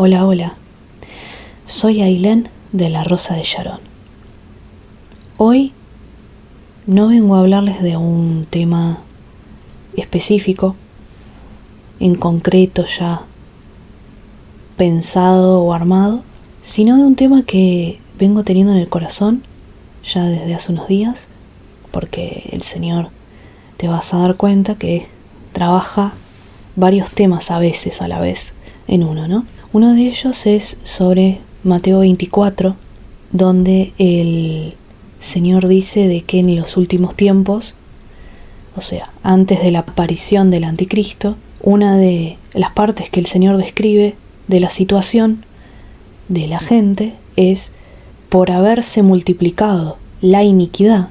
Hola, hola, soy Ailén de la Rosa de Sharon. Hoy no vengo a hablarles de un tema específico, en concreto ya pensado o armado, sino de un tema que vengo teniendo en el corazón ya desde hace unos días, porque el Señor, te vas a dar cuenta que trabaja varios temas a veces a la vez en uno, ¿no? Uno de ellos es sobre Mateo 24, donde el Señor dice de que en los últimos tiempos, o sea, antes de la aparición del anticristo, una de las partes que el Señor describe de la situación de la gente es por haberse multiplicado la iniquidad.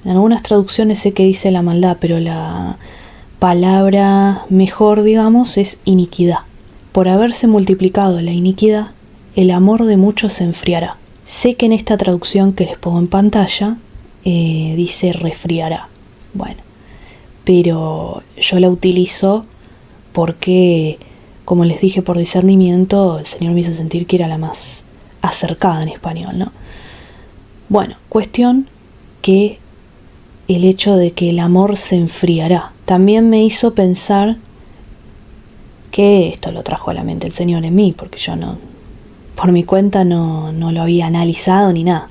En algunas traducciones sé que dice la maldad, pero la palabra mejor, digamos, es iniquidad. Por haberse multiplicado la iniquidad, el amor de muchos se enfriará. Sé que en esta traducción que les pongo en pantalla dice refriará. Bueno, pero yo la utilizo porque, como les dije, por discernimiento, el Señor me hizo sentir que era la más acercada en español, ¿no? Bueno, cuestión que el hecho de que el amor se enfriará también me hizo pensar que esto lo trajo a la mente el Señor en mí, porque yo no, por mi cuenta no lo había analizado ni nada.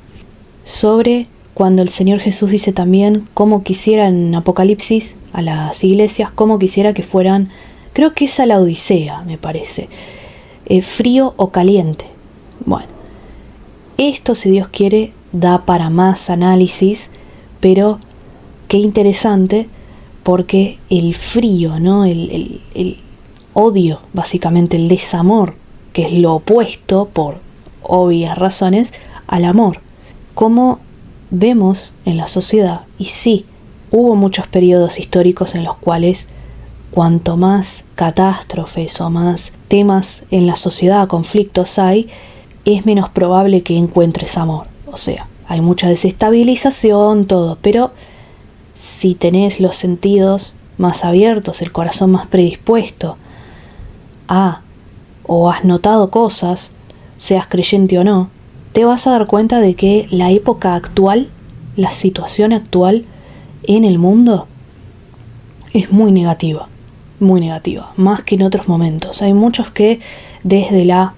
Sobre cuando el Señor Jesús dice también cómo quisiera en Apocalipsis a las iglesias, cómo quisiera que fueran, creo que es a la Odisea, me parece, frío o caliente. Bueno, esto, si Dios quiere, da para más análisis, pero qué interesante, porque el frío, ¿no? El odio, básicamente el desamor, que es lo opuesto, por obvias razones, al amor. Como vemos en la sociedad, y sí, hubo muchos periodos históricos en los cuales cuanto más catástrofes o más temas en la sociedad, conflictos hay, es menos probable que encuentres amor. O sea, hay mucha desestabilización, todo, pero si tenés los sentidos más abiertos, el corazón más predispuesto o has notado cosas, seas creyente o no, te vas a dar cuenta de que la época actual, la situación actual en el mundo es muy negativa, más que en otros momentos. Hay muchos que desde la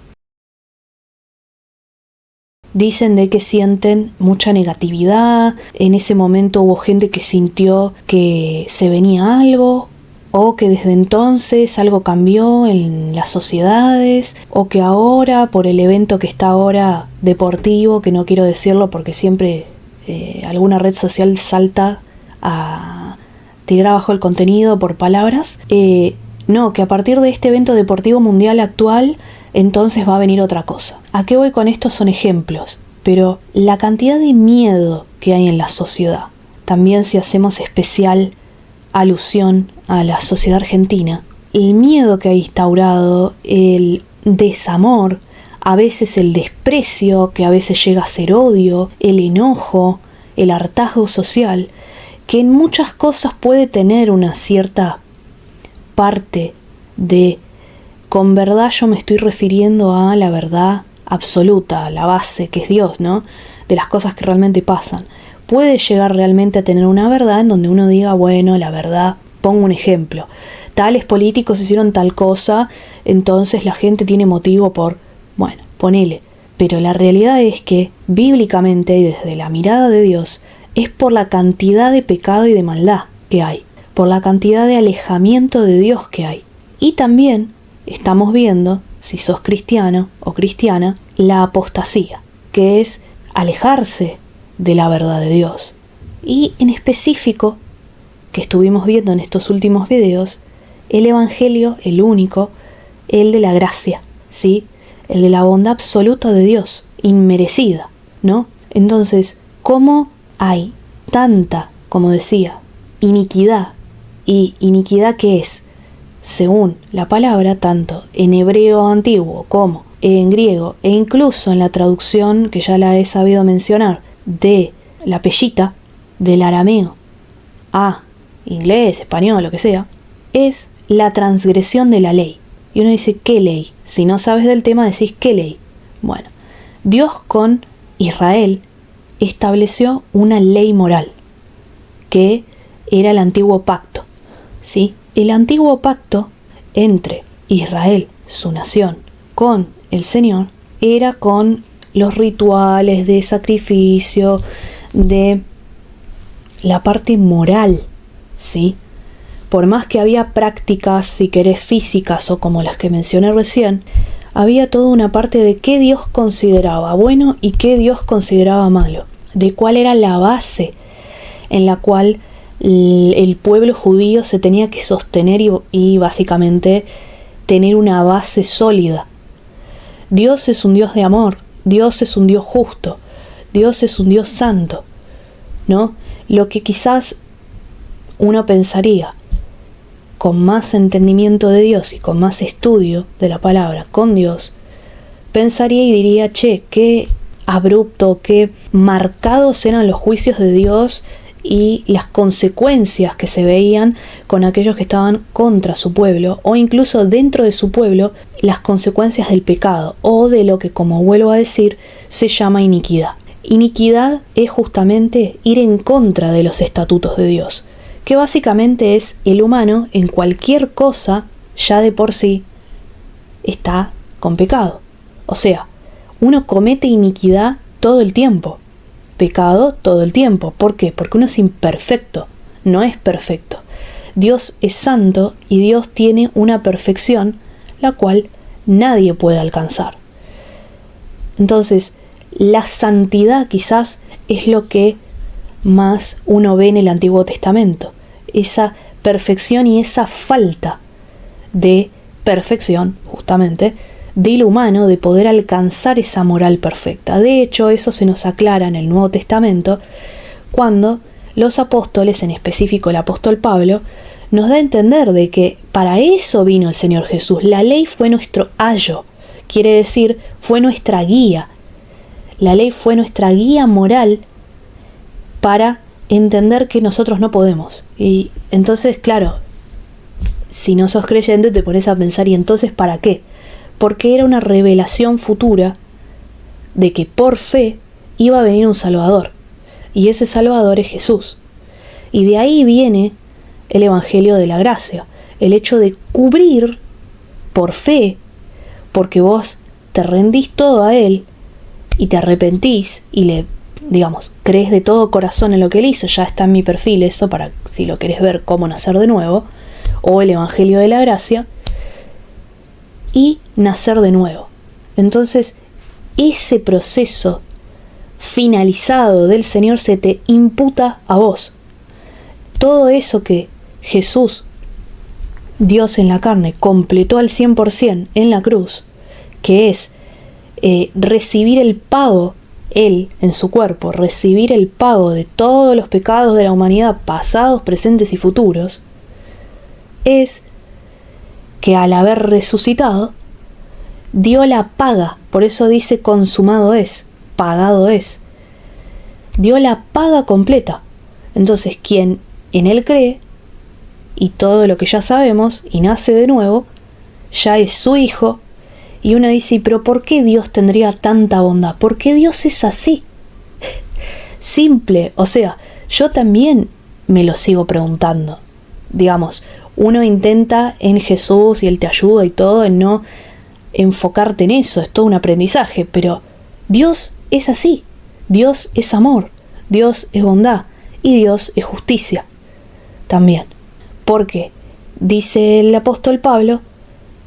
dicen de que sienten mucha negatividad. En ese momento hubo gente que sintió que se venía algo, o que desde entonces algo cambió en las sociedades, o que ahora, por el evento que está ahora deportivo, que no quiero decirlo porque siempre alguna red social salta a tirar abajo el contenido por palabras, no, que a partir de este evento deportivo mundial actual, entonces va a venir otra cosa. ¿A qué voy con esto? Son ejemplos, pero la cantidad de miedo que hay en la sociedad, también si hacemos especial alusión a la sociedad argentina, el miedo que ha instaurado, el desamor, a veces el desprecio, que a veces llega a ser odio, el enojo, el hartazgo social, que en muchas cosas puede tener una cierta parte de con verdad. Yo me estoy refiriendo a la verdad absoluta, a la base que es Dios, ¿no? De las cosas que realmente pasan. Puede llegar realmente a tener una verdad en donde uno diga, bueno, la verdad, pongo un ejemplo, tales políticos hicieron tal cosa, entonces la gente tiene motivo por, bueno, ponele. Pero la realidad es que, bíblicamente y desde la mirada de Dios, es por la cantidad de pecado y de maldad que hay, por la cantidad de alejamiento de Dios que hay. Y también estamos viendo, si sos cristiano o cristiana, la apostasía, que es alejarse de la verdad de Dios. Y en específico, que estuvimos viendo en estos últimos videos, el evangelio, el único, el de la gracia, ¿sí? El de la bondad absoluta de Dios, inmerecida, ¿no? Entonces, ¿cómo hay tanta, como decía, iniquidad? ¿Y iniquidad qué es? Según la palabra, tanto en hebreo antiguo como en griego, e incluso en la traducción que ya la he sabido mencionar, de la pellita, del arameo a inglés, español, lo que sea, es la transgresión de la ley. Y uno dice, ¿qué ley? Si no sabes del tema decís, ¿qué ley? Bueno, Dios con Israel estableció una ley moral, que era el antiguo pacto, ¿sí? El antiguo pacto entre Israel, su nación, con el Señor, era con los rituales de sacrificio, de la parte moral, ¿sí? Por más que había prácticas, si querés, físicas o como las que mencioné recién, había toda una parte de qué Dios consideraba bueno y qué Dios consideraba malo, de cuál era la base en la cual el pueblo judío se tenía que sostener y básicamente tener una base sólida. Dios es un Dios de amor, Dios es un Dios justo, Dios es un Dios santo, ¿no? Lo que quizás uno pensaría, con más entendimiento de Dios y con más estudio de la palabra con Dios, pensaría y diría, che, qué abrupto, qué marcados eran los juicios de Dios y las consecuencias que se veían con aquellos que estaban contra su pueblo, o incluso dentro de su pueblo, las consecuencias del pecado, o de lo que, como vuelvo a decir, se llama iniquidad. Iniquidad es justamente ir en contra de los estatutos de Dios, que básicamente es el humano en cualquier cosa ya de por sí está con pecado. O sea, uno comete iniquidad todo el tiempo, pecado todo el tiempo. ¿Por qué? Porque uno es imperfecto, no es perfecto. Dios es santo y Dios tiene una perfección la cual nadie puede alcanzar. Entonces, la santidad quizás es lo que más uno ve en el Antiguo Testamento, esa perfección y esa falta de perfección, justamente, del humano de poder alcanzar esa moral perfecta. De hecho, eso se nos aclara en el Nuevo Testamento cuando los apóstoles, en específico el apóstol Pablo, nos da a entender de que para eso vino el Señor Jesús. La ley fue nuestro ayo, quiere decir, fue nuestra guía. La ley fue nuestra guía moral para entender que nosotros no podemos. Y entonces, claro, si no sos creyente te pones a pensar, ¿y entonces para qué? Porque era una revelación futura de que por fe iba a venir un Salvador. Y ese Salvador es Jesús. Y de ahí viene el Evangelio de la Gracia. El hecho de cubrir por fe, porque vos te rendís todo a Él y te arrepentís y le, digamos, crees de todo corazón en lo que Él hizo. Ya está en mi perfil eso, para si lo querés ver, cómo nacer de nuevo, o el Evangelio de la Gracia, y nacer de nuevo. Entonces, ese proceso finalizado del Señor se te imputa a vos. Todo eso que Jesús, Dios en la carne, completó al 100% en la cruz, que es recibir el pago, Él en su cuerpo, recibir el pago de todos los pecados de la humanidad, pasados, presentes y futuros, es que al haber resucitado, dio la paga. Por eso dice consumado es, pagado es. Dio la paga completa. Entonces, quien en Él cree, y todo lo que ya sabemos, y nace de nuevo, ya es su hijo. Y uno dice, pero ¿por qué Dios tendría tanta bondad? ¿Por qué Dios es así? Simple, o sea, yo también me lo sigo preguntando. Digamos, uno intenta en Jesús y Él te ayuda y todo, en no enfocarte en eso, es todo un aprendizaje, pero Dios es así, Dios es amor, Dios es bondad y Dios es justicia también. Porque dice el apóstol Pablo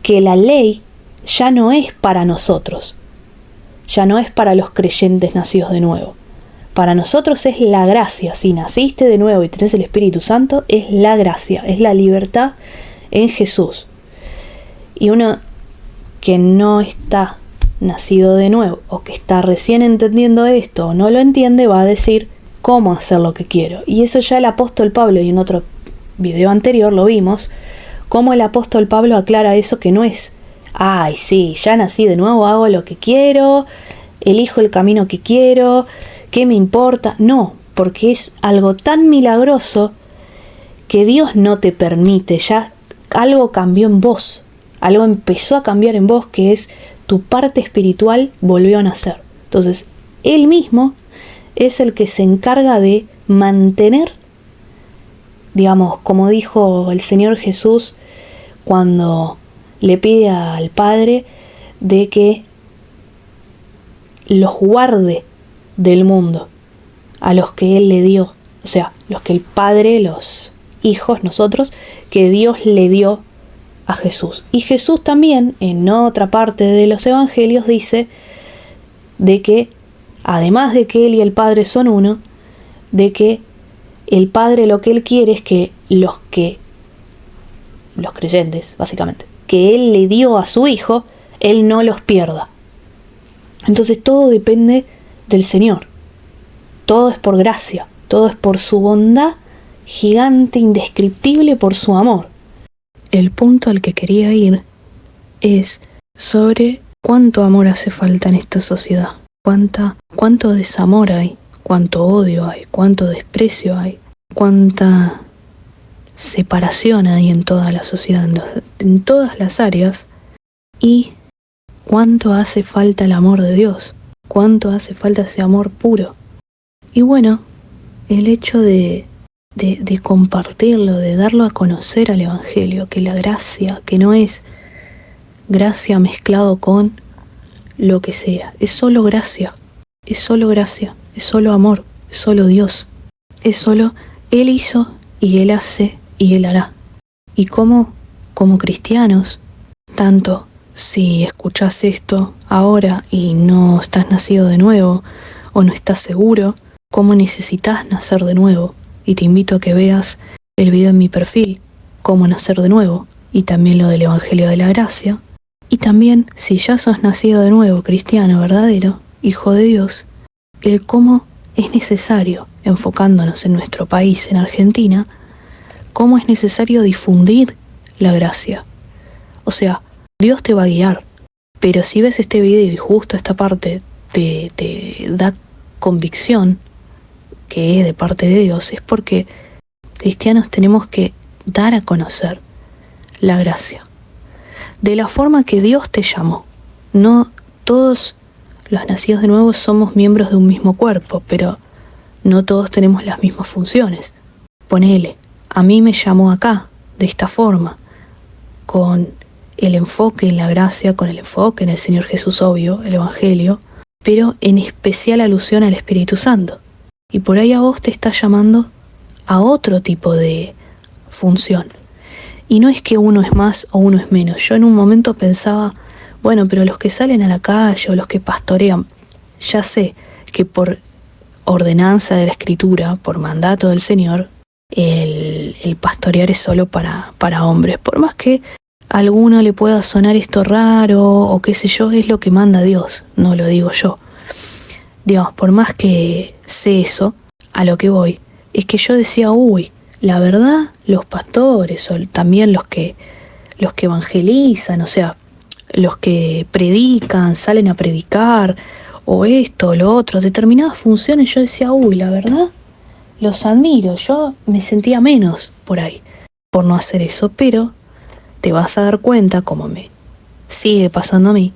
que la ley ya no es para nosotros, ya no es para los creyentes nacidos de nuevo. Para nosotros es la gracia. Si naciste de nuevo y tenés el Espíritu Santo, es la gracia, es la libertad en Jesús. Y uno que no está nacido de nuevo, o que está recién entendiendo esto, o no lo entiende, va a decir cómo hacer lo que quiero. Y eso ya el apóstol Pablo, y en otro video anterior lo vimos, cómo el apóstol Pablo aclara eso, que no es, ay sí, ya nací de nuevo, hago lo que quiero, elijo el camino que quiero, ¿qué me importa? No, porque es algo tan milagroso que Dios no te permite, ya algo cambió en vos, algo empezó a cambiar en vos, que es tu parte espiritual volvió a nacer. Entonces, Él mismo es el que se encarga de mantener, digamos, como dijo el Señor Jesús cuando le pide al Padre de que los guarde del mundo a los que Él le dio, o sea, los que el Padre, los hijos, nosotros, que Dios le dio a Jesús. Y Jesús también, en otra parte de los evangelios, dice de que, además de que Él y el Padre son uno, de que el Padre lo que Él quiere es que los creyentes, básicamente, que Él le dio a su Hijo, Él no los pierda. Entonces todo depende del Señor. Todo es por gracia, todo es por su bondad gigante, indescriptible, por su amor. El punto al que quería ir es sobre cuánto amor hace falta en esta sociedad, cuánto desamor hay, cuánto odio hay, cuánto desprecio hay, cuánta separación hay en toda la sociedad, en todas las áreas, y cuánto hace falta el amor de Dios, cuánto hace falta ese amor puro. Y bueno, el hecho de compartirlo, de darlo a conocer al Evangelio, que la gracia, que no es gracia mezclado con lo que sea, es solo gracia, es solo gracia, es solo amor, es solo Dios, es solo Él hizo y Él hace y Él hará. Y como cristianos, tanto si escuchás esto ahora y no estás nacido de nuevo o no estás seguro, cómo necesitas nacer de nuevo. Y te invito a que veas el video en mi perfil, cómo nacer de nuevo, y también lo del Evangelio de la Gracia. Y también, si ya sos nacido de nuevo, cristiano verdadero, hijo de Dios, el cómo es necesario, enfocándonos en nuestro país, en Argentina, cómo es necesario difundir la gracia. O sea, Dios te va a guiar, pero si ves este video y justo esta parte te da convicción, que es de parte de Dios, es porque cristianos tenemos que dar a conocer la gracia de la forma que Dios te llamó. No todos los nacidos de nuevo somos miembros de un mismo cuerpo, pero no todos tenemos las mismas funciones. Ponele, a mí me llamó acá, de esta forma, con el enfoque en la gracia, con el enfoque en el Señor Jesús, obvio, el Evangelio, pero en especial alusión al Espíritu Santo. Y por ahí a vos te está llamando a otro tipo de función. Y no es que uno es más o uno es menos. Yo en un momento pensaba, bueno, pero los que salen a la calle o los que pastorean, ya sé que por ordenanza de la Escritura, por mandato del Señor, el pastorear es solo para hombres. Por más que a alguno le pueda sonar esto raro o qué sé yo, es lo que manda Dios, no lo digo yo. Digamos, por más que sé eso, a lo que voy, es que yo decía, la verdad, los pastores, o también los que evangelizan, o sea, los que predican, salen a predicar, o esto, o lo otro, determinadas funciones, yo decía, la verdad, los admiro, yo me sentía menos por ahí, por no hacer eso, pero te vas a dar cuenta, como me sigue pasando a mí,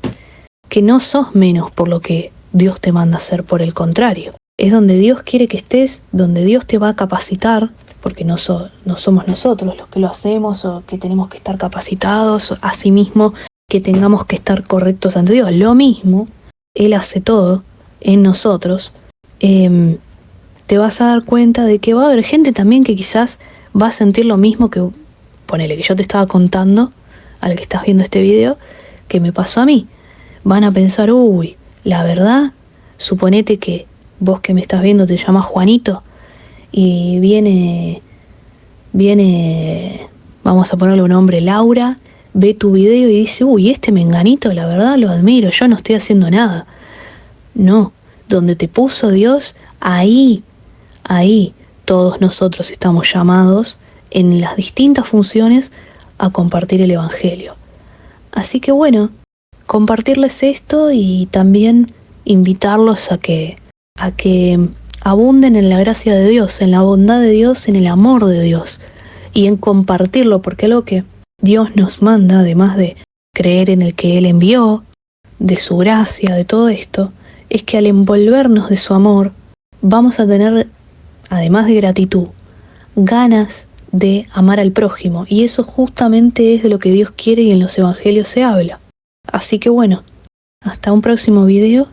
que no sos menos por lo que Dios te manda a hacer, por el contrario. Es donde Dios quiere que estés, donde Dios te va a capacitar, porque no somos nosotros los que lo hacemos o que tenemos que estar capacitados, o asimismo que tengamos que estar correctos ante Dios. Lo mismo, Él hace todo en nosotros. Te vas a dar cuenta de que va a haber gente también que quizás va a sentir lo mismo que, ponele, que yo te estaba contando, al que estás viendo este video, que me pasó a mí. Van a pensar, la verdad, suponete que vos que me estás viendo te llamas Juanito y viene, vamos a ponerle un nombre, Laura, ve tu video y dice, este menganito, la verdad lo admiro, yo no estoy haciendo nada. No, donde te puso Dios, ahí todos nosotros estamos llamados en las distintas funciones a compartir el Evangelio. Así que bueno, compartirles esto y también invitarlos a que abunden en la gracia de Dios, en la bondad de Dios, en el amor de Dios y en compartirlo, porque algo que Dios nos manda, además de creer en el que Él envió, de su gracia, de todo esto, es que al envolvernos de su amor, vamos a tener, además de gratitud, ganas de amar al prójimo. Y eso justamente es de lo que Dios quiere y en los evangelios se habla. Así que bueno, hasta un próximo video.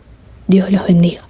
Dios los bendiga.